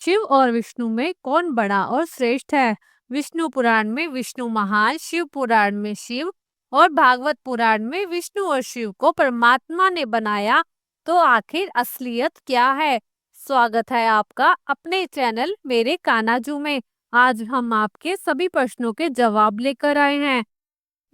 शिव और विष्णु में कौन बड़ा और श्रेष्ठ है? विष्णु पुराण में विष्णु महान, शिव पुराण में शिव और भागवत पुराण में विष्णु और शिव को परमात्मा ने बनाया। तो आखिर असलियत क्या है? स्वागत है आपका अपने चैनल मेरे कानाजू में। आज हम आपके सभी प्रश्नों के जवाब लेकर आए हैं,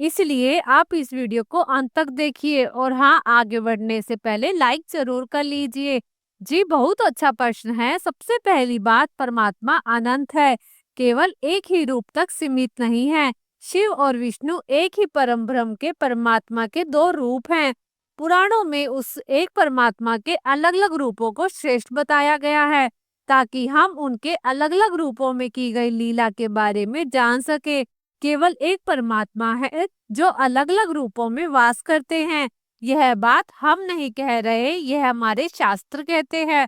इसलिए आप इस वीडियो को अंत तक देखिए। और हाँ, आगे बढ़ने से पहले लाइक जरूर कर लीजिए। जी, बहुत अच्छा प्रश्न है। सबसे पहली बात, परमात्मा अनंत है, केवल एक ही रूप तक सीमित नहीं है। शिव और विष्णु एक ही परम ब्रह्म के परमात्मा के दो रूप हैं। पुराणों में उस एक परमात्मा के अलग अलग रूपों को श्रेष्ठ बताया गया है, ताकि हम उनके अलग अलग रूपों में की गई लीला के बारे में जान सके। केवल एक परमात्मा है जो अलग अलग रूपों में वास करते हैं। यह बात हम नहीं कह रहे, यह हमारे शास्त्र कहते हैं।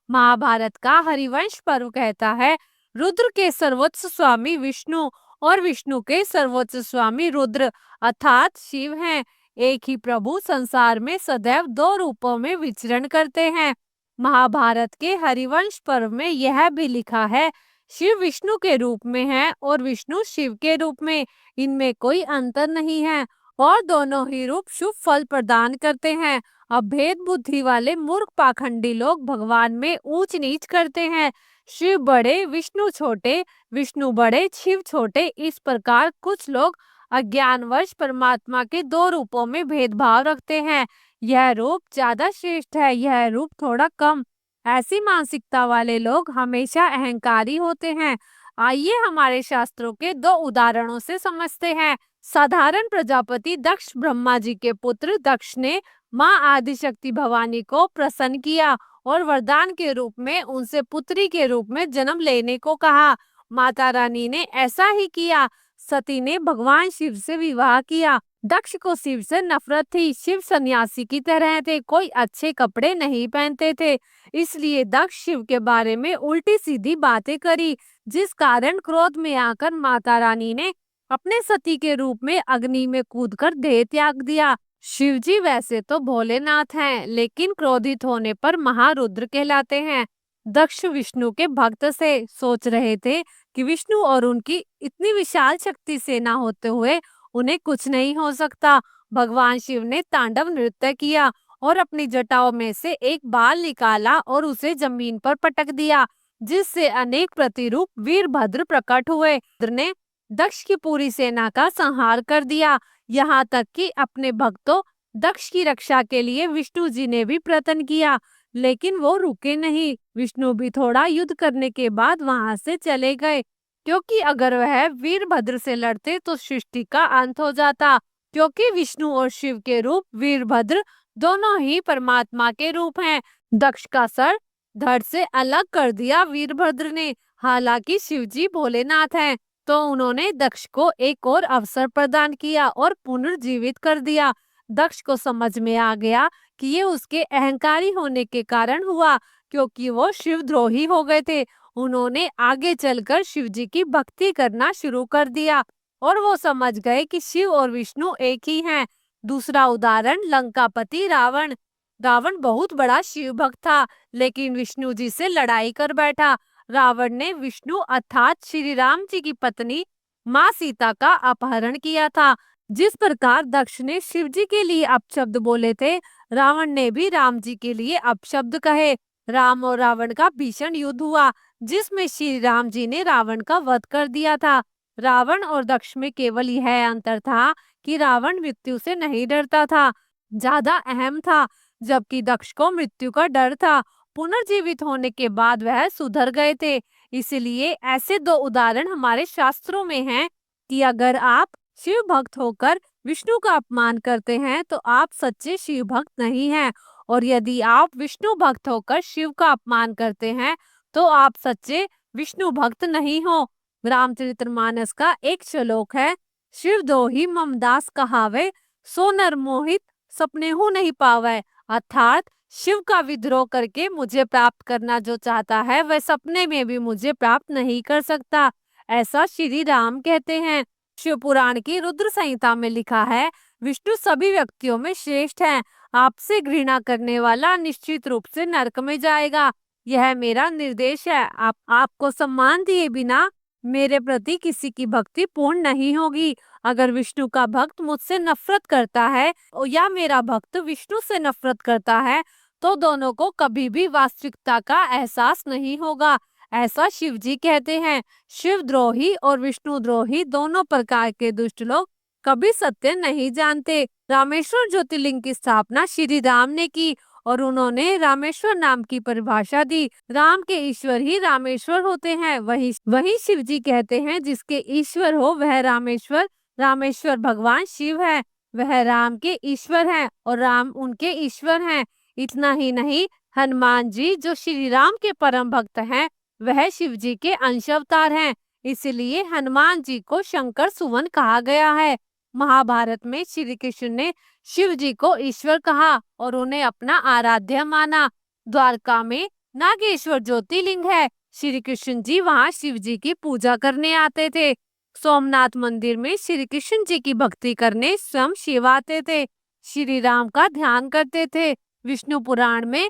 महाभारत का हरिवंश पर्व कहता है, रुद्र के सर्वोच्च स्वामी विष्णु और विष्णु के सर्वोच्च स्वामी रुद्र अर्थात शिव हैं। एक ही प्रभु संसार में सदैव दो रूपों में विचरण करते हैं। महाभारत के हरिवंश पर्व में यह भी लिखा है, शिव विष्णु के रूप में है और विष्णु शिव के रूप में, इनमें कोई अंतर नहीं है और दोनों ही रूप शुभ फल प्रदान करते हैं। अब भेद बुद्धि वाले मूर्ख पाखंडी लोग भगवान में ऊंच नीच करते हैं। शिव बड़े विष्णु छोटे, विष्णु बड़े शिव छोटे, इस प्रकार कुछ लोग अज्ञानवश परमात्मा के दो रूपों में भेदभाव रखते हैं। यह रूप ज्यादा श्रेष्ठ है, यह रूप थोड़ा कम। ऐसी मानसिकता वाले लोग हमेशा अहंकारी होते हैं। आइए हमारे शास्त्रों के दो उदाहरणों से समझते हैं। साधारण प्रजापति दक्ष ब्रह्मा जी के पुत्र दक्ष ने माँ आदिशक्ति भवानी को प्रसन्न किया और वरदान के रूप में उनसे पुत्री के रूप में जन्म लेने को कहा। माता रानी ने ऐसा ही किया। सती ने भगवान शिव से विवाह किया। दक्ष को शिव से नफरत थी। शिव सन्यासी की तरह थे, कोई अच्छे कपड़े नहीं पहनते थे, इसलिए दक्ष शिव के बारे में उल्टी सीधी बातें करी, जिस कारण क्रोध में आकर माता रानी ने अपने सती के रूप में अग्नि में कूदकर देह त्याग दिया। शिव जी वैसे तो भोलेनाथ हैं, लेकिन क्रोधित होने पर महारुद्र कहलाते हैं। दक्ष विष्णु के भक्त से सोच रहे थे कि विष्णु और उनकी इतनी विशाल शक्ति से ना होते हुए उन्हें कुछ नहीं हो सकता। भगवान शिव ने तांडव नृत्य किया और अपनी जटाओं में से एक बाल निकाला और उसे जमीन पर पटक दिया, जिससे अनेक प्रतिरूप वीरभद्र प्रकट हुए। इंद्र ने दक्ष की पूरी सेना का संहार कर दिया। यहाँ तक कि अपने भक्तों दक्ष की रक्षा के लिए विष्णु जी ने भी प्रयत्न किया, लेकिन वो रुके नहीं। विष्णु भी थोड़ा युद्ध करने के बाद वहां से चले गए, क्योंकि अगर वह वीरभद्र से लड़ते तो सृष्टि का अंत हो जाता। क्योंकि विष्णु और शिव के रूप वीरभद्र दोनों ही परमात्मा के रूप हैं। दक्ष का सर धड़ से अलग कर दिया वीरभद्र ने। हालांकि शिव जी भोलेनाथ हैं, तो उन्होंने दक्ष को एक और अवसर प्रदान किया और पुनर्जीवित कर दिया। दक्ष को समझ में आ गया कि ये उसके अहंकारी होने के कारण हुआ, क्योंकि वो शिवद्रोही हो गए थे। उन्होंने आगे चलकर शिव जी की भक्ति करना शुरू कर दिया और वो समझ गए कि शिव और विष्णु एक ही हैं। दूसरा उदाहरण, लंकापति रावण। रावण बहुत बड़ा शिव भक्त था, लेकिन विष्णु जी से लड़ाई कर बैठा। रावण ने विष्णु अर्थात श्री राम जी की पत्नी माँ सीता का अपहरण किया था। जिस प्रकार दक्ष ने शिव जी के लिए अपशब्द बोले थे, रावण ने भी राम जी के लिए अपशब्द कहे। राम और रावण का भीषण युद्ध हुआ, जिसमें श्री राम जी ने रावण का वध कर दिया था। रावण और दक्ष में केवल यह अंतर था कि रावण मृत्यु से नहीं डरता था, ज्यादा अहम था, जबकि दक्ष को मृत्यु का डर था। पुनर्जीवित होने के बाद वह सुधर गए थे। इसलिए ऐसे दो उदाहरण हमारे शास्त्रों में हैं कि अगर आप शिव भक्त होकर विष्णु का अपमान करते हैं तो आप सच्चे शिव भक्त नहीं हैं, और यदि आप विष्णु भक्त होकर शिव का अपमान करते हैं तो आप सच्चे विष्णु भक्त नहीं हो। रामचरितमानस का एक श्लोक है, शिव दोही मम दास कहावे, सो नर मोहित सपने हूँ नहीं पावे। अर्थात शिव का विद्रोह करके मुझे प्राप्त करना जो चाहता है, वह सपने में भी मुझे प्राप्त नहीं कर सकता, ऐसा श्री राम कहते हैं। शिव पुराण की रुद्र संहिता में लिखा है, विष्णु सभी व्यक्तियों में श्रेष्ठ हैं। आपसे घृणा करने वाला निश्चित रूप से नरक में जाएगा। यह मेरा निर्देश है। आपको सम्मान दिए बिना मेरे प्रति किसी की भक्ति पूर्ण नहीं होगी। अगर विष्णु का भक्त मुझसे नफरत करता है या मेरा भक्त विष्णु से नफरत करता है, तो दोनों को कभी भी वास्तविकता का एहसास नहीं होगा, ऐसा शिव जी कहते हैं। शिव द्रोही और विष्णु द्रोही दोनों प्रकार के दुष्ट लोग कभी सत्य नहीं जानते। रामेश्वर ज्योतिर्लिंग की स्थापना श्री राम ने की और उन्होंने रामेश्वर नाम की परिभाषा दी। राम के ईश्वर ही रामेश्वर होते हैं। वही शिव जी कहते हैं, जिसके ईश्वर हो वह रामेश्वर। रामेश्वर भगवान शिव है, वह राम के ईश्वर हैं और राम उनके ईश्वर हैं। इतना ही नहीं, हनुमान जी जो श्री राम के परम भक्त हैं, वह शिव जी के अंश अवतार हैं। इसलिए हनुमान जी को शंकर सुवन कहा गया है। महाभारत में श्री कृष्ण ने शिव जी को ईश्वर कहा और उन्हें अपना आराध्य माना। द्वारका में नागेश्वर ज्योतिर्लिंग है। श्री कृष्ण जी वहाँ शिव जी की पूजा करने आते थे। सोमनाथ मंदिर में श्री कृष्ण जी की भक्ति करने स्वयं शिव आते थे, श्री राम का ध्यान करते थे। विष्णु पुराण में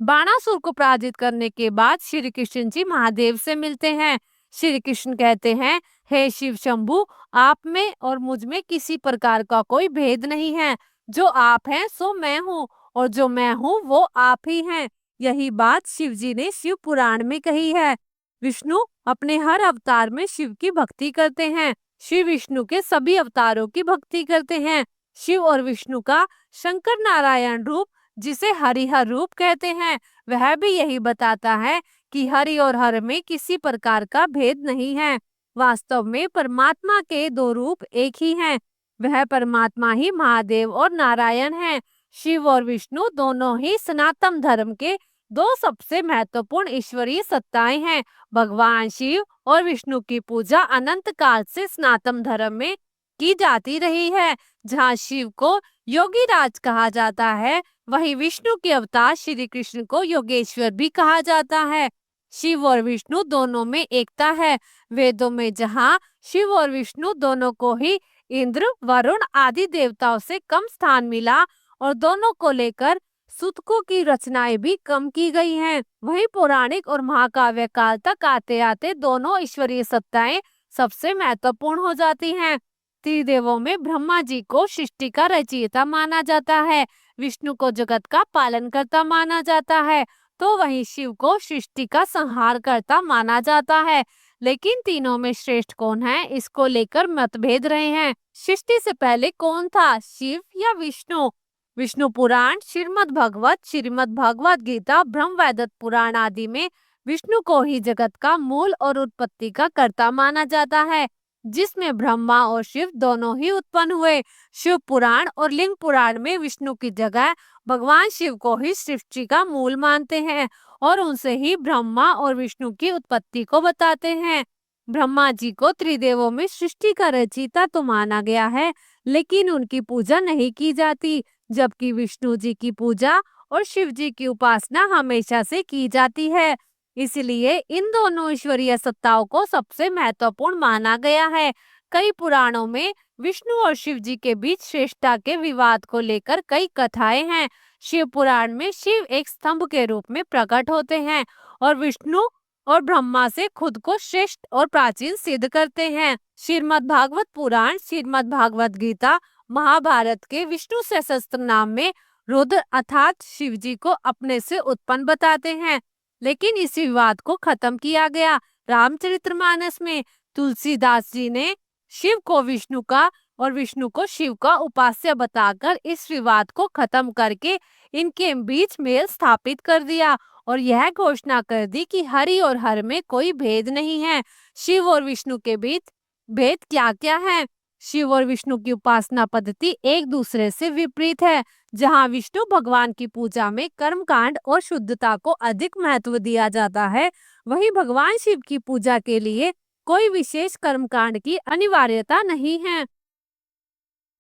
बाणासुर को पराजित करने के बाद श्री कृष्ण जी महादेव से मिलते हैं। श्री कृष्ण कहते हैं, हे शिव शंभु, आप में और मुझ में किसी प्रकार का कोई भेद नहीं है। जो आप हैं सो मैं हूँ और जो मैं हूँ वो आप ही हैं। यही बात शिव जी ने शिव पुराण में कही है। विष्णु अपने हर अवतार में शिव की भक्ति करते हैं। शिव विष्णु के सभी अवतारों की भक्ति करते हैं। शिव और विष्णु का शंकर नारायण रूप, जिसे हरिहर रूप कहते हैं, वह भी यही बताता है कि हरि और हर में किसी प्रकार का भेद नहीं है। वास्तव में परमात्मा के दो रूप एक ही हैं। वह परमात्मा ही महादेव और नारायण हैं। शिव और विष्णु दोनों ही सनातन धर्म के दो सबसे महत्वपूर्ण ईश्वरीय सत्ताएं हैं। भगवान शिव और विष्णु की पूजा अनंत काल से सनातन धर्म में की जाती रही है। जहाँ शिव को योगी राज कहा जाता है, वहीं विष्णु के अवतार श्री कृष्ण को योगेश्वर भी कहा जाता है। शिव और विष्णु दोनों में एकता है। वेदों में जहाँ शिव और विष्णु दोनों को ही इंद्र, वरुण आदि देवताओं से कम स्थान मिला और दोनों को लेकर सूतकों की रचनाएं भी कम की गई हैं, वहीं पौराणिक और महाकाव्य काल तक आते आते दोनों ईश्वरीय सत्ताएं सबसे महत्वपूर्ण हो जाती हैं। त्रिदेवों में ब्रह्मा जी को सृष्टि का रचयिता माना जाता है, विष्णु को जगत का पालन करता माना जाता है, तो वहीं शिव को सृष्टि का संहार करता माना जाता है। लेकिन तीनों में श्रेष्ठ कौन है, इसको लेकर मतभेद रहे हैं। सृष्टि से पहले कौन था, शिव या विष्णु? विष्णु पुराण, श्रीमद् भगवत गीता, ब्रह्मवैवर्त पुराण आदि में विष्णु को ही जगत का मूल और उत्पत्ति का कर्ता माना जाता है, जिसमें ब्रह्मा और शिव दोनों ही उत्पन्न हुए। शिव पुराण और लिंग पुराण में विष्णु की जगह भगवान शिव को ही सृष्टि का मूल मानते हैं और उनसे ही ब्रह्मा और विष्णु की उत्पत्ति को बताते हैं। ब्रह्मा जी को त्रिदेवों में सृष्टि का रचयिता तो माना गया है, लेकिन उनकी पूजा नहीं की जाती, जबकि विष्णु जी की पूजा और शिव जी की उपासना हमेशा से की जाती है। इसलिए इन दोनों ईश्वरीय सत्ताओं को सबसे महत्वपूर्ण माना गया है। कई पुराणों में विष्णु और शिव जी के बीच श्रेष्ठता के विवाद को लेकर कई कथाएं हैं। शिव पुराण में शिव एक स्तंभ के रूप में प्रकट होते हैं और विष्णु और ब्रह्मा से खुद को श्रेष्ठ और प्राचीन सिद्ध करते हैं। श्रीमद् भागवत पुराण, श्रीमद् भागवत गीता, महाभारत के विष्णु सहस्त्र नाम में रुद्र अर्थात शिव जी को अपने से उत्पन्न बताते हैं, लेकिन इस विवाद को खत्म किया गया। रामचरितमानस में तुलसीदास जी ने शिव को विष्णु का और विष्णु को शिव का उपास्य बताकर इस विवाद को खत्म करके इनके बीच मेल स्थापित कर दिया और यह घोषणा कर दी कि हरि और हर में कोई भेद नहीं है। शिव और विष्णु के बीच भेद क्या क्या है? शिव और विष्णु की उपासना पद्धति एक दूसरे से विपरीत है। जहाँ विष्णु भगवान की पूजा में कर्मकांड और शुद्धता को अधिक महत्व दिया जाता है, वहीं भगवान शिव की पूजा के लिए कोई विशेष कर्मकांड की अनिवार्यता नहीं है।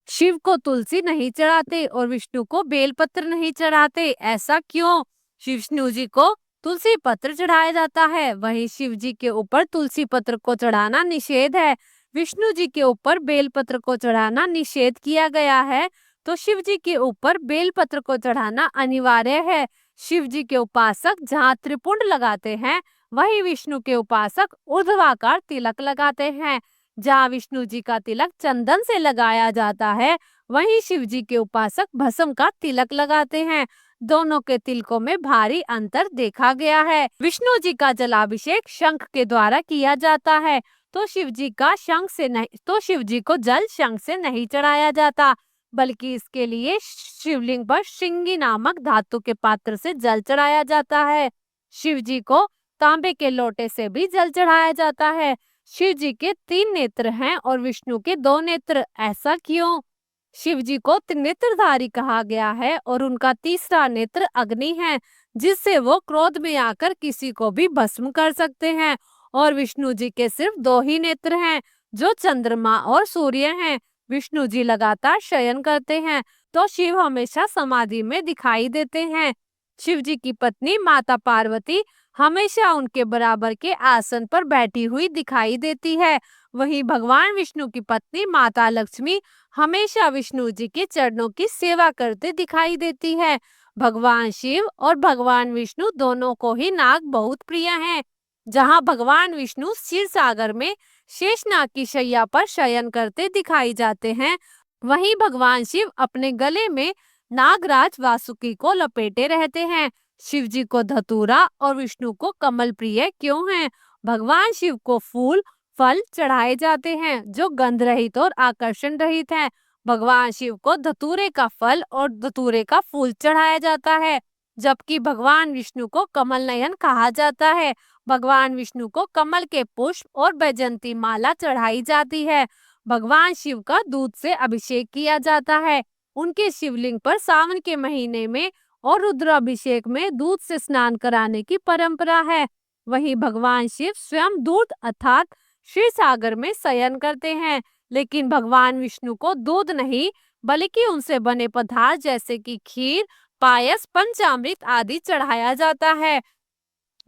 शिव को तुलसी नहीं चढ़ाते और विष्णु को बेलपत्र नहीं चढ़ाते, ऐसा क्यों? विष्णु जी को तुलसी पत्र चढ़ाया जाता है, वहीं शिव जी के ऊपर तुलसी पत्र को चढ़ाना निषेध है। विष्णु जी के ऊपर बेलपत्र को चढ़ाना निषेध किया गया है, तो शिव जी के ऊपर बेलपत्र को चढ़ाना अनिवार्य है। शिव जी के उपासक जहाँ त्रिपुंड लगाते हैं, वहीं विष्णु के उपासक ऊर्ध्वाकार तिलक लगाते हैं। जहाँ विष्णु जी का तिलक चंदन से लगाया जाता है, वहीं शिव जी के उपासक भस्म का तिलक लगाते हैं। दोनों के तिलकों में भारी अंतर देखा गया है। विष्णु जी का जलाभिषेक शंख के द्वारा किया जाता है, तो शिव जी को जल शंख से नहीं चढ़ाया जाता, बल्कि इसके लिए शिवलिंग पर श्रृंगी नामक धातु के पात्र से जल चढ़ाया जाता है। शिव जी को तांबे के लोटे से भी जल चढ़ाया जाता है। शिव जी के 3 नेत्र हैं और विष्णु के 2 नेत्र। ऐसा क्यों? शिव जी को त्रिनेत्रधारी कहा गया है और उनका तीसरा नेत्र अग्नि है, जिससे वो क्रोध में आकर किसी को भी भस्म कर सकते हैं। और विष्णु जी के सिर्फ 2 ही नेत्र हैं, जो चंद्रमा और सूर्य हैं। विष्णु जी लगातार शयन करते हैं, तो शिव हमेशा समाधि में दिखाई देते हैं। शिव जी की पत्नी माता पार्वती हमेशा उनके बराबर के आसन पर बैठी हुई दिखाई देती है। वहीं भगवान विष्णु की पत्नी माता लक्ष्मी हमेशा विष्णु जी के चरणों की सेवा करते दिखाई देती है। भगवान शिव और भगवान विष्णु दोनों को ही नाग बहुत प्रिय हैं। जहां भगवान विष्णु क्षीर सागर में शेषनाग की शैया पर शयन करते दिखाई जाते हैं, वहीं भगवान शिव अपने गले में नागराज वासुकी को लपेटे रहते हैं। शिव जी को धतूरा और विष्णु को कमल प्रिय क्यों हैं? भगवान शिव को फूल फल चढ़ाए जाते हैं, जो गंध रहित और आकर्षण रहित हैं। भगवान शिव को धतूरे का फल और धतूरे का फूल चढ़ाया जाता है, जबकि भगवान विष्णु को कमल नयन कहा जाता है। भगवान विष्णु को कमल के पुष्प और बैजंती माला चढ़ाई जाती है। भगवान शिव का दूध से अभिषेक किया जाता है। उनके शिवलिंग पर सावन के महीने में और रुद्राभिषेक में दूध से स्नान कराने की परंपरा है। वहीं भगवान शिव स्वयं दूध अर्थात क्षीर सागर में शयन करते हैं, लेकिन भगवान विष्णु को दूध नहीं बल्कि उनसे बने पदार्थ जैसे कि खीर, पायस, पंचामृत आदि चढ़ाया जाता है।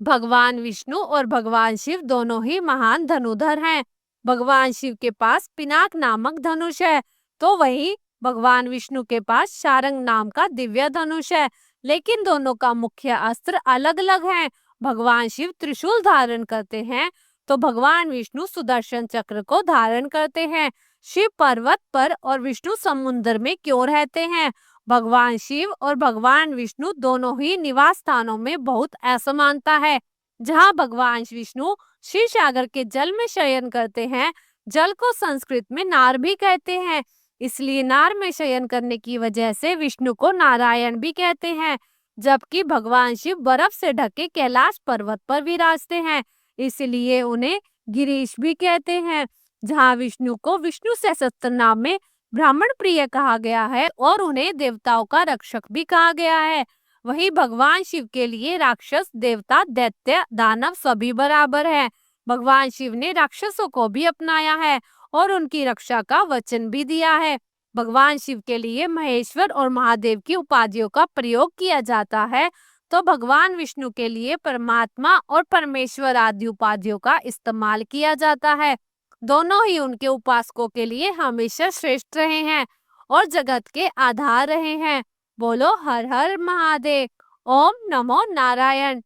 भगवान विष्णु और भगवान शिव दोनों ही महान धनुधर हैं। भगवान शिव के पास पिनाक नामक धनुष है, तो वहीं भगवान विष्णु के पास शारंग नाम का दिव्य धनुष है, लेकिन दोनों का मुख्य अस्त्र अलग अलग है। भगवान शिव त्रिशूल धारण करते हैं, तो भगवान विष्णु सुदर्शन चक्र को धारण करते हैं। शिव पर्वत पर और विष्णु समुद्र में क्यों रहते हैं? भगवान शिव और भगवान विष्णु दोनों ही निवास स्थानों में बहुत असमानता है। जहाँ भगवान विष्णु क्षीर सागर के जल में शयन करते हैं, जल को संस्कृत में नार भी कहते हैं, इसलिए नार में शयन करने की वजह से विष्णु को नारायण भी कहते हैं। जबकि भगवान शिव बर्फ से ढके कैलाश पर्वत पर विराजते हैं, इसलिए उन्हें गिरीश भी कहते हैं। जहाँ विष्णु को विष्णु सहस्त्र नाम में ब्राह्मण प्रिय कहा गया है और उन्हें देवताओं का रक्षक भी कहा गया है, वहीं भगवान शिव के लिए राक्षस, देवता, दैत्य, दानव सभी बराबर है। भगवान शिव ने राक्षसों को भी अपनाया है और उनकी रक्षा का वचन भी दिया है। भगवान शिव के लिए महेश्वर और महादेव की उपाधियों का प्रयोग किया जाता है, तो भगवान विष्णु के लिए परमात्मा और परमेश्वर आदि उपाधियों का इस्तेमाल किया जाता है। दोनों ही उनके उपासकों के लिए हमेशा श्रेष्ठ रहे हैं और जगत के आधार रहे हैं। बोलो हर हर महादेव। ओम नमो नारायण।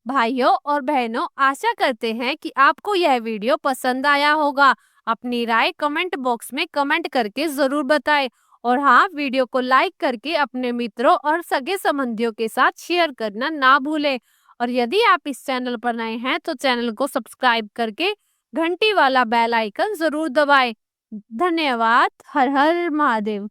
भाइयों और बहनों, आशा करते हैं कि आपको यह वीडियो पसंद आया होगा। अपनी राय कमेंट बॉक्स में कमेंट करके जरूर बताएं और हाँ, वीडियो को लाइक करके अपने मित्रों और सगे संबंधियों के साथ शेयर करना ना भूलें। और यदि आप इस चैनल पर नए हैं तो चैनल को सब्सक्राइब करके घंटी वाला बेल आइकन जरूर दबाएं। धन्यवाद। हर हर महादेव।